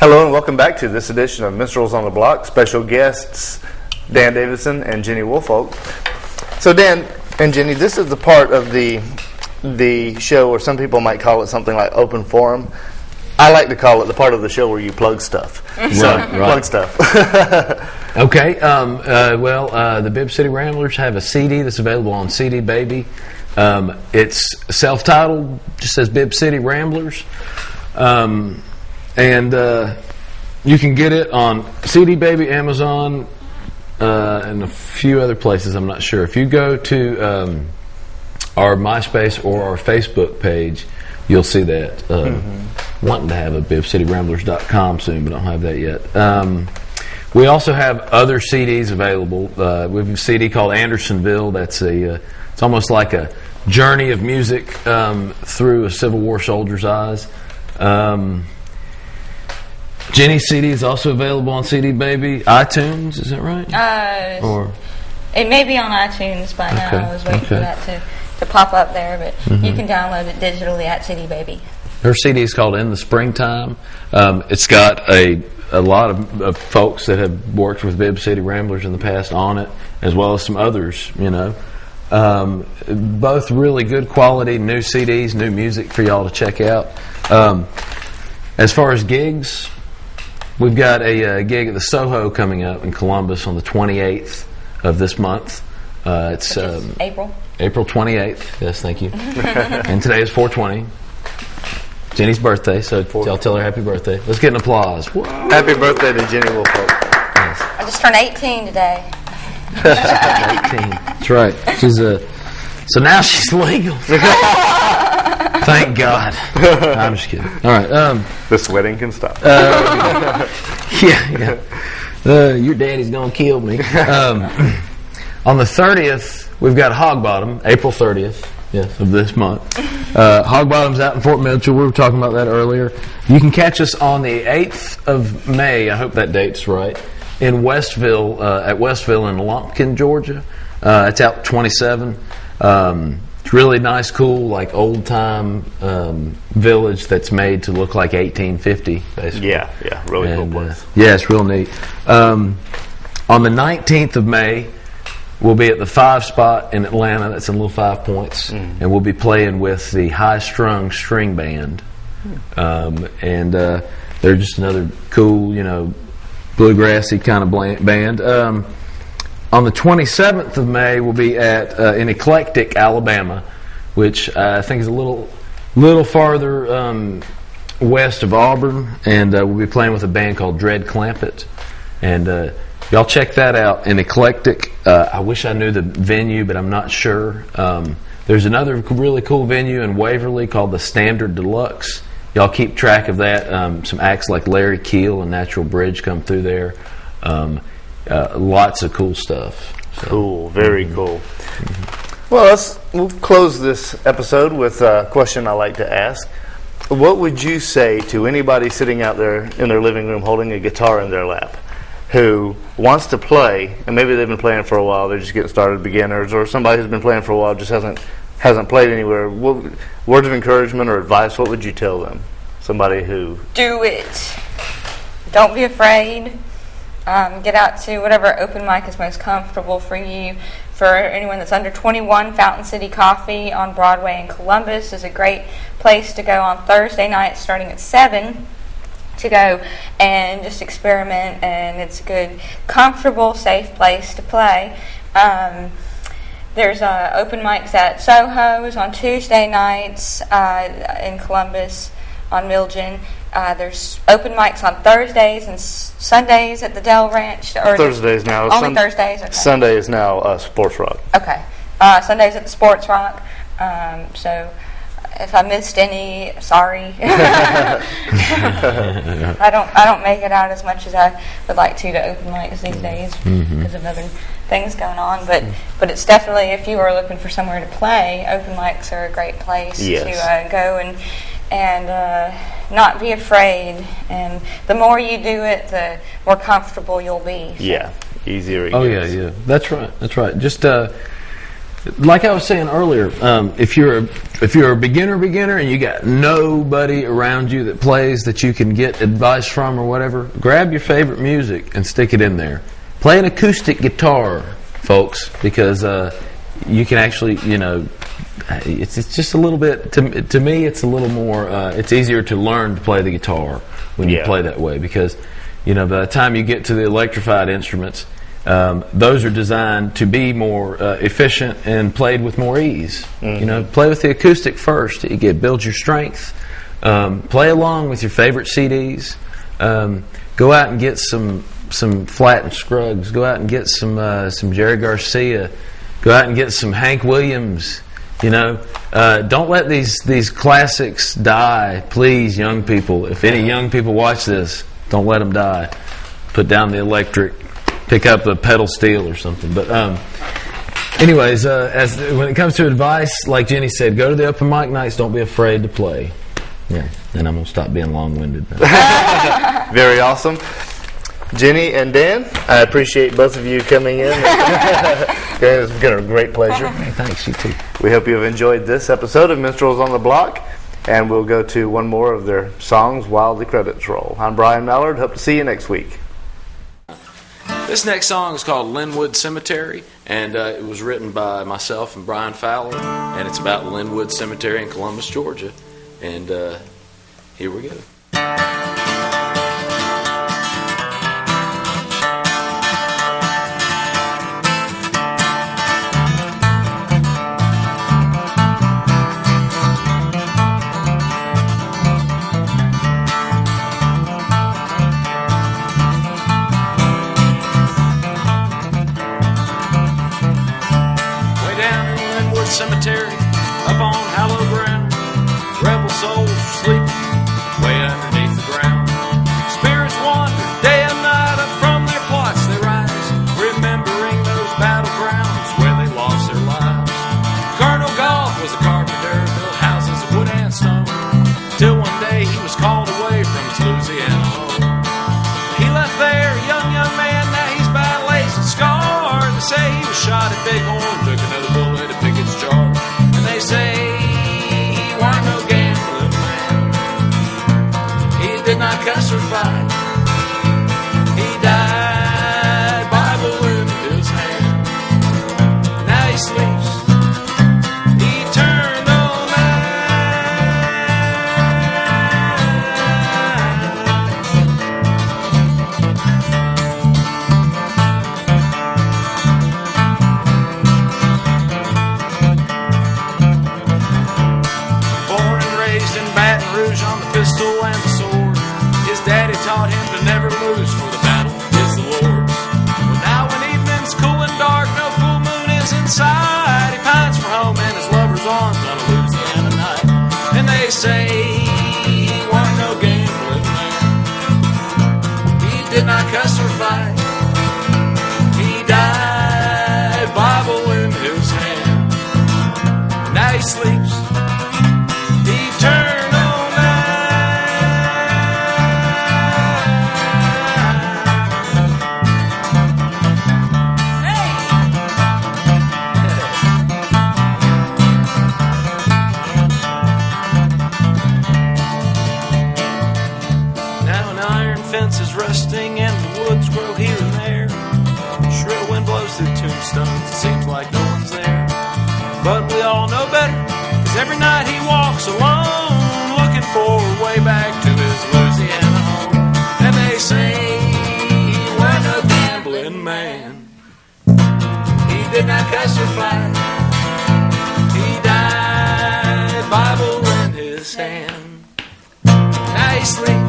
Hello and welcome back to this edition of Minstrels on the Block. Special guests Dan Davidson and Gini Woolfolk. So Dan and Gini, this is the part of the show where some people might call it something like open forum. I like to call it the part of the show where you plug stuff. Right. Plug stuff. Okay. The Bibb City Ramblers have a CD that's available on CD Baby. It's self-titled, just says Bibb City Ramblers. And you can get it on CD Baby, Amazon, and a few other places, I'm not sure. If you go to our MySpace or our Facebook page, you'll see that. Wanting to have a BibbCityRamblers.com soon, but I don't have that yet. We also have other CDs available. We have a CD called Andersonville. That's it's almost like a journey of music through a Civil War soldier's eyes. Gini's CD is also available on CD Baby, iTunes. Is that right? Or it may be on iTunes by now. I was waiting for that to pop up there, but you can download it digitally at CD Baby. Her CD is called In the Springtime. It's got a lot of folks that have worked with Bibb City Ramblers in the past on it, as well as some others, you know. Both really good quality new CDs, new music for y'all to check out. As far as gigs, we've got a gig at the Soho coming up in Columbus on the 28th of this month. It's April 28th. Yes, thank you. And today is 4/20. Jenny's birthday, so y'all tell her happy birthday. Let's get an applause. Whoa. Happy birthday to Gini Woolfolk. Yes. I just turned 18 today. 18. That's right. She's so now she's legal. Thank God. I'm just kidding. All right. The sweating can stop. Yeah. Your daddy's gonna kill me. On the 30th, we've got Hog Bottom, April 30th. Yes, of this month. Hog Bottom's out in Fort Mitchell. We were talking about that earlier. You can catch us on the 8th of May. I hope that date's right. In Westville, at Westville in Lumpkin, Georgia. It's out 27. It's really nice, cool, like old time village that's made to look like 1850, basically. Yeah, really cool place. Yeah, it's real neat. On the 19th of May, we'll be at the 5 spot in Atlanta. That's in Little 5 Points. And we'll be playing with the High Strung String Band. And they're just another cool, bluegrassy kind of band. On the 27th of May, we'll be at in Eclectic, Alabama, which I think is a little farther west of Auburn. And we'll be playing with a band called Dread Clampett. And y'all check that out in Eclectic. I wish I knew the venue, but I'm not sure. There's another really cool venue in Waverly called the Standard Deluxe. Y'all keep track of that. Some acts like Larry Keel and Natural Bridge come through there. Lots of cool stuff. So. Cool, very cool. Well, we'll close this episode with a question I like to ask. What would you say to anybody sitting out there in their living room holding a guitar in their lap, who wants to play, and maybe they've been playing for a while, they're just getting started, beginners, or somebody who's been playing for a while just hasn't played anywhere? Words of encouragement or advice, what would you tell them? Somebody who... Do it. Don't be afraid. Get out to whatever open mic is most comfortable for you. For anyone that's under 21, Fountain City Coffee on Broadway in Columbus is a great place to go on Thursday night starting at 7. To go and just experiment, and it's a good, comfortable, safe place to play. There's open mics at Soho's on Tuesday nights in Columbus on Milgen. There's open mics on Thursdays and Sundays at the Dell Ranch. Or Thursdays now. Only Thursdays? Okay. Sunday is now Sports Rock. Okay. Sundays at the Sports Rock. So if I missed any, sorry. I don't make it out as much as I would like to open mics these days because of other things going on. But it's definitely, if you are looking for somewhere to play, open mics are a great place to go and not be afraid. And the more you do it, the more comfortable you'll be. So. Yeah, easier it Oh gets. yeah. That's right. Just like I was saying earlier, if you're a beginner and you got nobody around you that plays that you can get advice from or whatever, grab your favorite music and stick it in there. Play an acoustic guitar, folks, because you can actually, it's just a little bit, to me, it's a little more, it's easier to learn to play the guitar when you play that way, because, by the time you get to the electrified instruments, those are designed to be more efficient and played with more ease. Mm-hmm. Play with the acoustic first. It builds your strength. Play along with your favorite CDs. Go out and get some Flatt and Scruggs. Go out and get some Jerry Garcia. Go out and get some Hank Williams. Don't let these classics die, please, young people. If any young people watch this, don't let them die. Put down the electric. Pick up the pedal steel or something. But anyways, when it comes to advice, like Jenny said, go to the open mic nights. Don't be afraid to play. Yeah, and I'm going to stop being long-winded now. Very awesome. Jenny and Dan, I appreciate both of you coming in. It's been a great pleasure. Hey, thanks, you too. We hope you have enjoyed this episode of Minstrels on the Block, and we'll go to one more of their songs while the credits roll. I'm Brian Mallard. Hope to see you next week. This next song is called Linwood Cemetery, and it was written by myself and Brian Fowler, and it's about Linwood Cemetery in Columbus, Georgia. And here we go. Cemetery, up on hallowed ground, rebel souls are sleeping way underneath the ground. Spirits wander day and night, up from their plots they rise, remembering those battlegrounds where they lost their lives. Colonel Goff was a carpenter, built houses of wood and stone, till one day he was called away from his Louisiana home. He left there, a young man, now he's battle-aged and scarred. They say he was shot at Bighorn, took another bullet to pick its jar. And they say he weren't no gambling man. He did not cuss or fight. He died, Bible in his hand. Now he sleeps eternal on the pistol and the sword. His daddy taught him to never lose, for the battle is the Lord's. Well, now when evening's cool and dark, no full moon is inside, he pines for home and his lover's arms on a Louisiana night. And they say he weren't no gambling man. He did not cuss or fight. He died, Bible in his hand. Now he sleeps eternal. Is rusting and the woods grow here and there. Shrill wind blows through tombstones, it seems like no one's there. But we all know better, cause every night he walks alone, looking for a way back to his Louisiana home. And they say he was a gambling man. He did not cuss or fight. He died, Bible in his hand. Now he sleeps